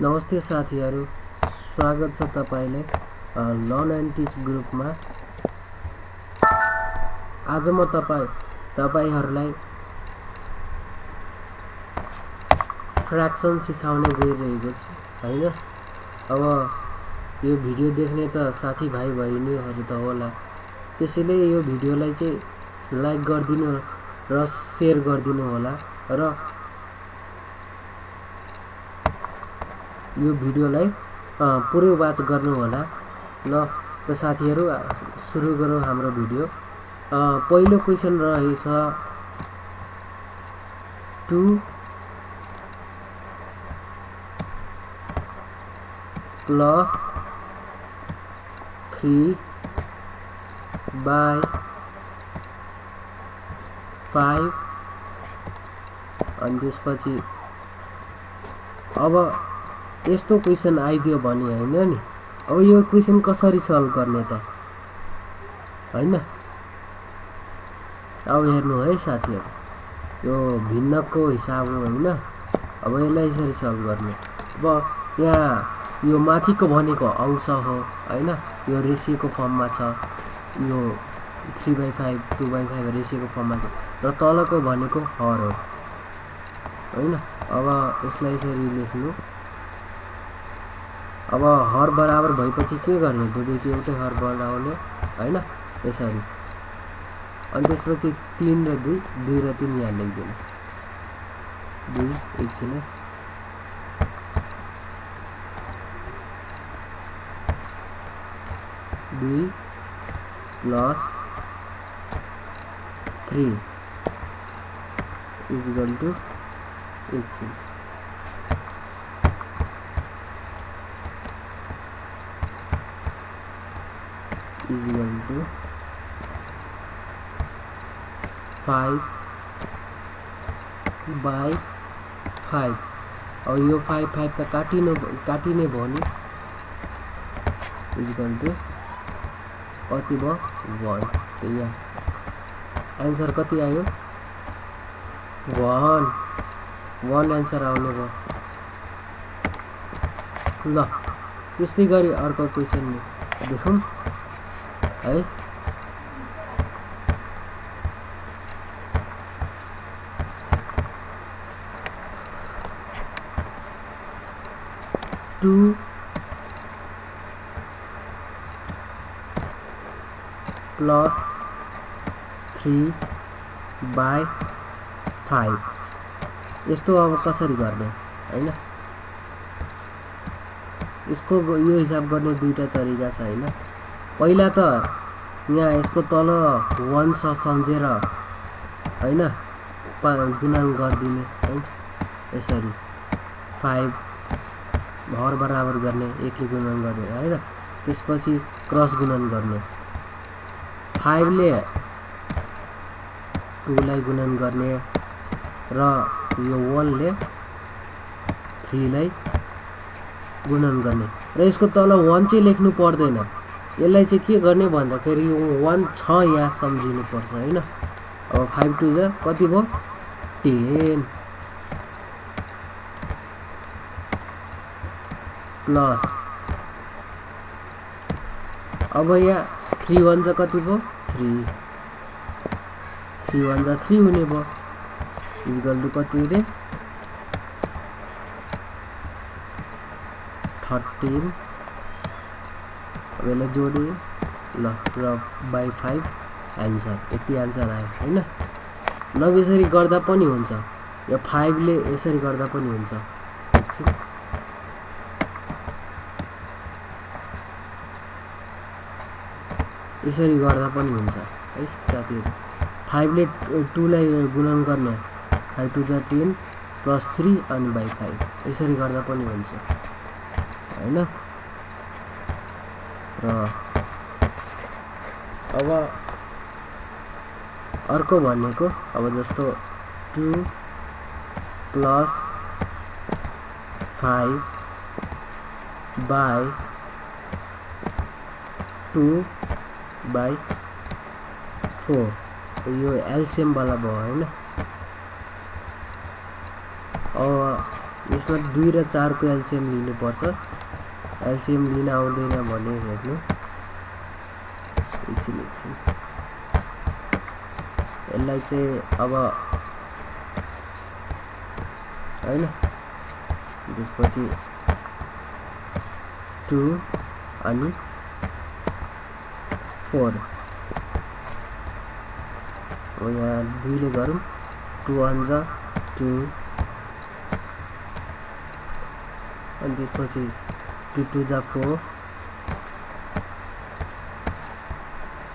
नमस्ते साथीहरु, स्वागत छ तपाईलाई लर्न एन्ड टिच ग्रुपमा। आज म तपाईहरुलाई फ्र्याक्सन सिकाउने गइरहेको छु हैन। अब यो भिडियो देख्ने त साथीभाइ बहिनीहरु त होला, त्यसैले यो भिडियोलाई चाहिँ लाइक गरिदिनु र शेयर गरिदिनु होला र यो भिडियोलाई पुरै वाच गर्नु होला। ल त साथीहरु, सुरु गरौँ हाम्रो भिडियो। पहिलो क्वेशन रहेछ 2 + 3 / 5 अनि त्यसपछि अब यस्तो क्वेशन आइदियो भने हैन नि, अब यो क्वेशन कसरी सल्भ गर्ने त हैन। अब हेर्नु है साथीहरु, यो भिन्नको हिसाब हो हैन। अब यसलाई यसरी सल्भ गर्ने। अब यहाँ यो माथिको भनेको अंश हो हैन, यो रेशियोको फर्ममा छ। यो 3/5 2/5 रेशियोको फर्ममा छ र तलको भनेको हर हो हैन। अब यसलाई यसरी लेख्नु। अब हर बराबर भएपछि के गर्ने, दुवैको एउटै हर बनाउने हैन, यसरी। अनि त्यसपछि 3 र 2 2 र 3 यहाँ लेख्दिनु। 2 एकछिन 2 + 3 = एकछिन 5/5। अब यो 5 का काटिने भने कति भयो 1। त यहाँ आन्सर कति आयो 1 आन्सर आउने भयो। ल त्यस्तै गरी अर्को क्वेशन देखौँ है। 2 + 3/5 यस्तो अब कसरी गर्ने हैन। यसको यो हिसाब गर्ने दुईटा तरिका छ हैन। पहिला त यहाँ यसको तल 1 सम्झेर हैन गुणन गरिदिने है, यसरी 5 हर बराबर गर्ने, 1 ले गुणन गर्ने हैन। त्यसपछि क्रस गुणन गर्ने, 5 ले 2 लाई गुणन गर्ने र यो 1 ले 3 लाई गुणन गर्ने र यसको तल 1 चाहिँ लेख्नु पर्दैन। यसलाई चाहिँ के गर्ने भन्दाखेरि यो 1 छ यहाँ सम्झिनु पर्छ हैन। अब 5 2 जा कति भयो 10 प्लस अब यहाँ 3 1 जा कति भयो 3 3 1 जा 3 हुने भयो = कति रे 13। अब यसलाई जोडे ल र /5 आन्सर यति आन्सर आयो हैन। ल यसरी गर्दा पनि हुन्छ, यो 5 ले यसरी गर्दा पनि हुन्छ। यसरी गर्दा पनि हुन्छ है साथीहरु। 5 ले 2 लाई गुणन गर्ने 5 2 जा 10 + 3 अनि /5 यसरी गर्दा पनि हुन्छ हैन। र अब अर्को भनेको अब जस्तो 2 + 5/2/4 यो एलसीएम वाला भयो हैन। अब यसमा 2 र 4 को एलसीएम लिनुपर्छ। एलसीएम लिन आउँदैन भने हेर्नु एकछिन यसलाई चाहिँ अब हैन त्यसपछि 2 अनि 4 हो यहाँ 2 ले गरौँ 2 1 जा 2 अनि त्यसपछि 2 2 जा 4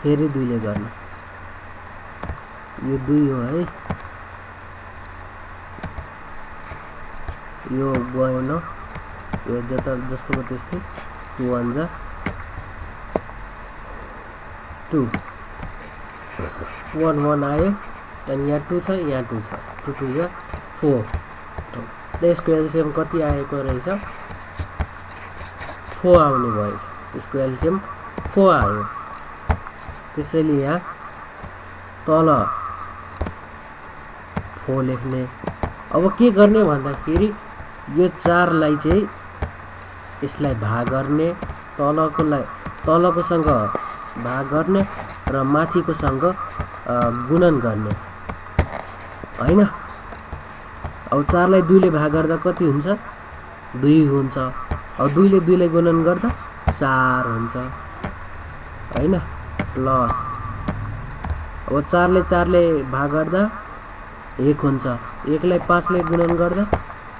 फेरि 2 ले गर्ने यो 2 हो है यो गएन यो जस्तोको त्यस्तै 2 1 जा 2 1 1 आयो अनि यहाँ 2 छ यहाँ 2 छ 2 2 जा 4 त्यसको एलसीएम कति आएको रहेछ 4 आउने भयो त्यसको एलसीएम 4 आयो त्यसैले यहाँ तल 4 लेख्ने अब के गर्ने भन्दाखेरि यो 4 लाई चाहिँ यसलाई भाग गर्ने तलकोसँग भाग गर्ने र माथिकोसँग गुणन गर्ने हैन अब 4 लाई 2 ले भाग गर्दा कति हुन्छ 2 हुन्छ अब 2 ले 2 ले गुणन गर्दा 4 हुन्छ हैन प्लस अब 4 ले 4 ले भाग गर्दा 1 हुन्छ 1 लाई 5 ले गुणन गर्दा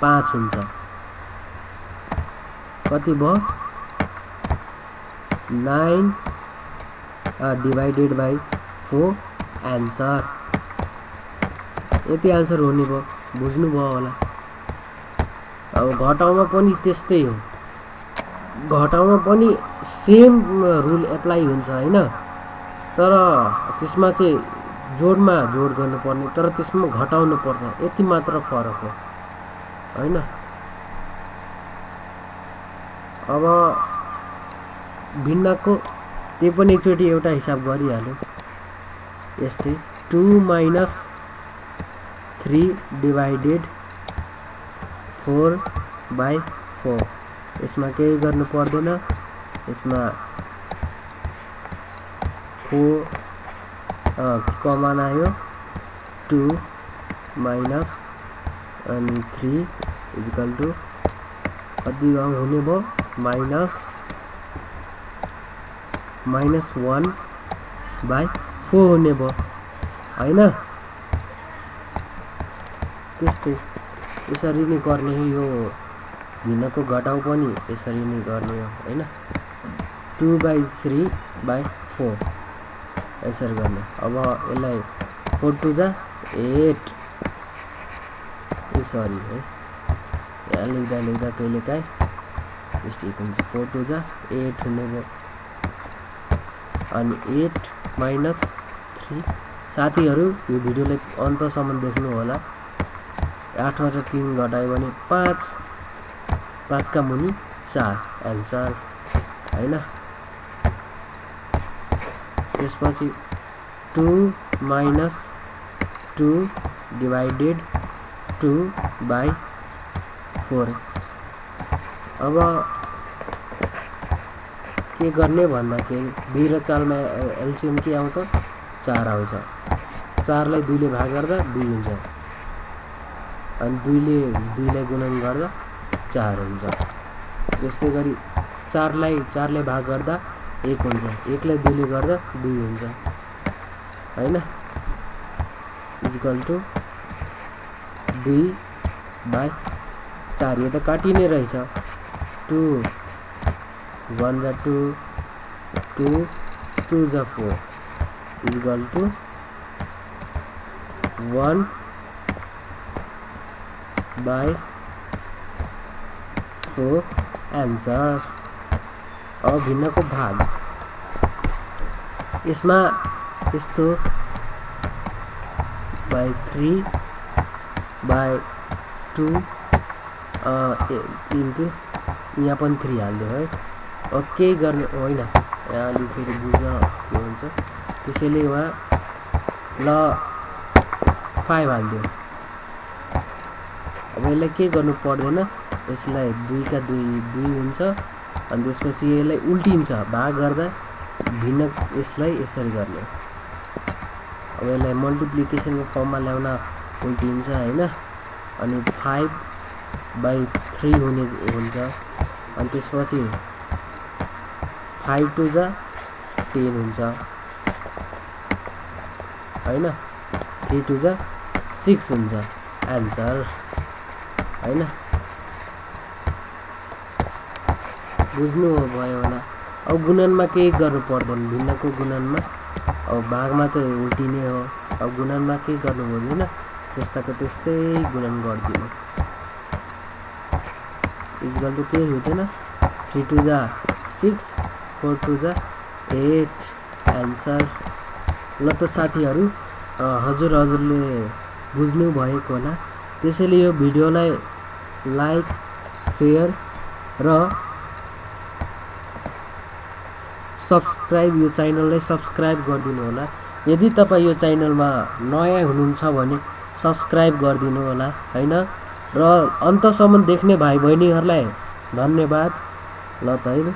5 हुन्छ कति भयो 9 डिवाइडेड बाइ 4 आन्सर यति आन्सर हुने भयो बुझ्नु भयो होला अब घटाउमा पनि त्यस्तै हो घटाउमा पनि सेम रुल एप्लाई हुन्छ हैन तर त्यसमा चाहिँ जोडमा जोड गर्नुपर्ने तर त्यसमा घटाउनु पर्छ यति मात्र फरक हो हैन अब भिन्नको त्यो पनि एकचोटि एउटा हिसाब गरिहाल्यो यस्तै 2 minus 3 डिवाइडेड 4 by 4 यसमा केही गर्नु पर्दैन यसमा 4 कमन आयो 2 minus अनि 3 इक्वल टु कति हुने भयो माइनस 1 by 4 हुने भयो हैन त्यस्तै यसरी नै गर्ने यो भिन्नको घटाउ पनि यसरी नै गर्ने हो हैन 2 by 3 by 4 यसरी गर्ने अब यसलाई 4 2 जा 8 सरी है यहाँ लेख्दा कहिले काहीँ मिस्टेक हुन्छ 4 2 जा 8 हुने भयो अनि 8 minus 3 साथीहरु यो भिडियोलाई अन्तसम्म देख्नु होला 8 बाट 3 घटायो भने 5 5 का मुनि 4 आन्सर हैन त्यसपछि 2 minus 2 डिवाइडेड 2 by 4 अब के गर्ने भन्दाखेरि 2 र 4 मा एलसीएम के आउँछ 4 आउँछ 4 लाई 2 ले भाग गर्दा 2 हुन्छ अनि 2 ले 2 लाई गुणन गर्दा 4 हुन्छ त्यस्तै गरी 4 लाई 4 ले भाग गर्दा 1 हुन्छ 1 लाई 2 ले गर्दा 2 हुन्छ हैन इक्वल टु 2 by 4 यो त काटिने रहेछ 2 1 जा 2 2 2 जा 4 इक्वल टु 1 by 4 आन्सर अब भिन्नको भाग यसमा यस्तो by 3 by 2 इन्टु यहाँ पनि 3 हाल्दियो है अब केही गर्नु होइन यहाँ अलि फेरि बुझ्न के हुन्छ त्यसैले वहाँ ल 5 हाल्दियो अब यसलाई के गर्नु पर्दैन, यसलाई 2 का 2 2 हुन्छ अनि त्यसपछि यसलाई उल्टिन्छ, भाग गर्दा भिन्न यसलाई यसरी गर्ने। अब यसलाई मल्टिप्लिकेसनको फर्ममा ल्याउन उल्टिन्छ हैन, अनि 5/3 हुने हुन्छ अनि त्यसपछि 5 2 जा 10 हुन्छ हैन, 3 2 जा 6 हुन्छ आन्सर हैन। बुझ्नु भयो होला। अब गुणनमा केही गर्नु पर्दैन, भिन्नको गुणनमा अब भागमा त उल्टिने हो, अब गुणनमा केही गर्नु पर्दैन, जस्ताको त्यस्तै गुणन गरिदिनु। इक्वल टु के हुँदैन, 3 2 जा 6 4 2 जा 8 आन्सर। ल त साथीहरू, हजुरले बुझ्नु भएको होला, त्यसैले यो भिडियोलाई लाइक शेयर र सब्सक्राइब, यो च्यानललाई सब्सक्राइब गरिदिनु होला। यदि तपाईँ यो च्यानलमा नयाँ हुनुहुन्छ भने सब्सक्राइब गरिदिनु होला हैन, र अन्तसम्म देख्ने भाइ बहिनीहरूलाई धन्यवाद। ल त है।